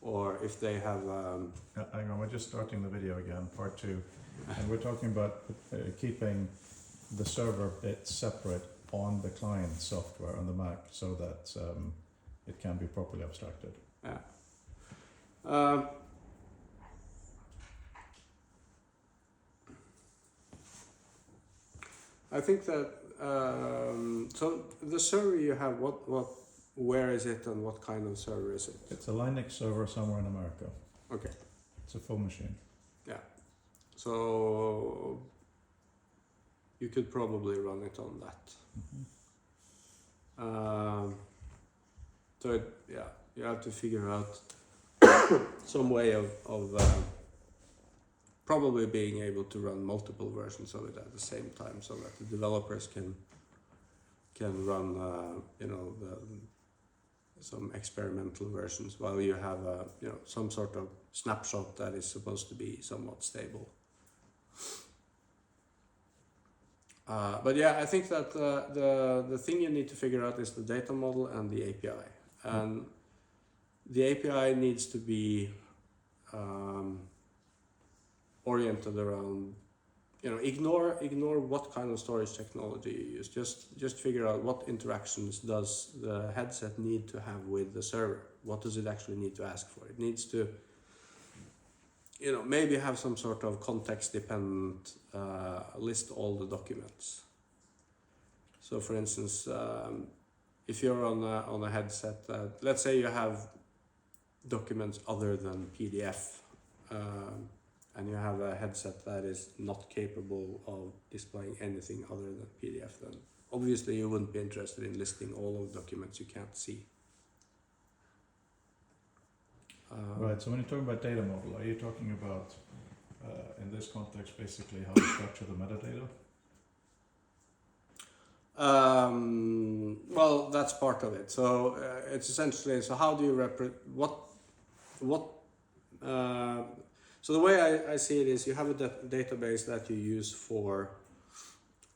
or if they have. Hang on, we're just starting the video again, part 2, and we're talking about keeping the server bit separate on the client software on the Mac so that it can be properly abstracted. Yeah. I think that so the server you have, where is it and what kind of server is it? It's a Linux server somewhere in America. Okay. It's a full machine. Yeah. So you could probably run it on that. So you have to figure out some way of probably being able to run multiple versions of it at the same time, so that the developers can run some experimental versions while you have some sort of snapshot that is supposed to be somewhat stable. But yeah, I think that the thing you need to figure out is the data model and the API. And the API needs to be oriented around, ignore what kind of storage technology you use. Just figure out what interactions does the headset need to have with the server. What does it actually need to ask for? It needs to, maybe have some sort of context-dependent list all the documents. So, for instance, if you're on a headset, let's say you have documents other than PDF, and you have a headset that is not capable of displaying anything other than PDF, then obviously you wouldn't be interested in listing all of the documents you can't see. Right, so when you're talking about data model, are you talking about, in this context, basically how to structure the metadata? Well, that's part of it. So it's essentially, so how do you so the way I see it is you have a database that you use for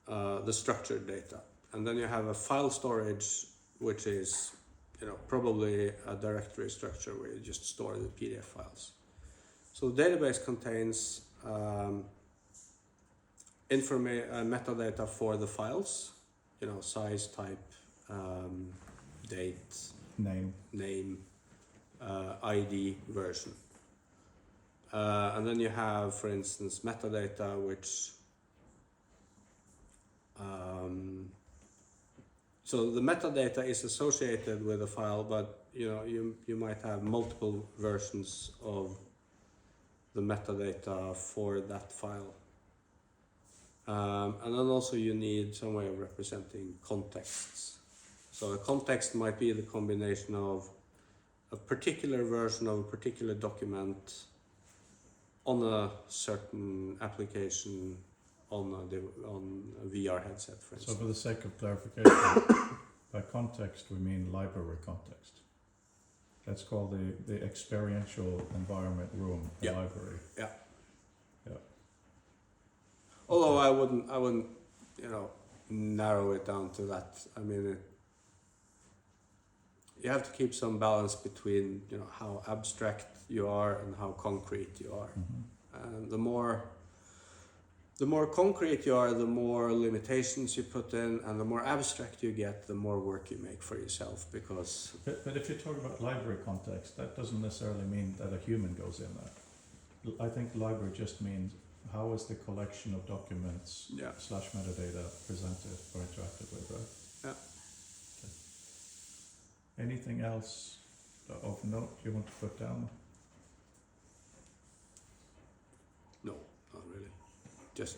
the structured data, and then you have a file storage, which is probably a directory structure where you just store the PDF files. So the database contains metadata for the files, size, type, date, name, ID, version. And then you have, for instance, metadata, which so the metadata is associated with a file, but you might have multiple versions of the metadata for that file. And then also you need some way of representing contexts. So a context might be the combination of a particular version of a particular document on a certain application on a VR headset, for instance. So for the sake of clarification, by context we mean library context. That's called the experiential environment room, the library. Yeah. Yeah. Although I wouldn't, narrow it down to that. I mean, you have to keep some balance between, how abstract you are and how concrete you are. Mm-hmm. And the more concrete you are, the more limitations you put in, and the more abstract you get, the more work you make for yourself. Because but if you talk about library context, that doesn't necessarily mean that a human goes in there. I think library just means how is the collection of documents / metadata presented or interacted with, right? Yeah. Okay. Anything else of note you want to put down? No, not really. Just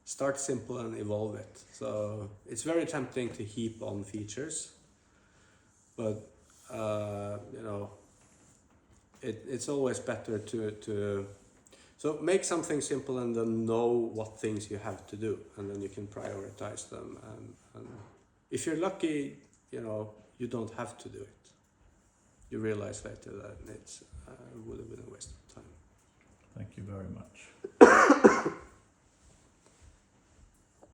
start simple and evolve it. So it's very tempting to heap on features, but it's always better to so make something simple and then know what things you have to do, and then you can prioritize them. And if you're lucky, you don't have to do it. You realize later that it would have been a waste of time. Thank you very much.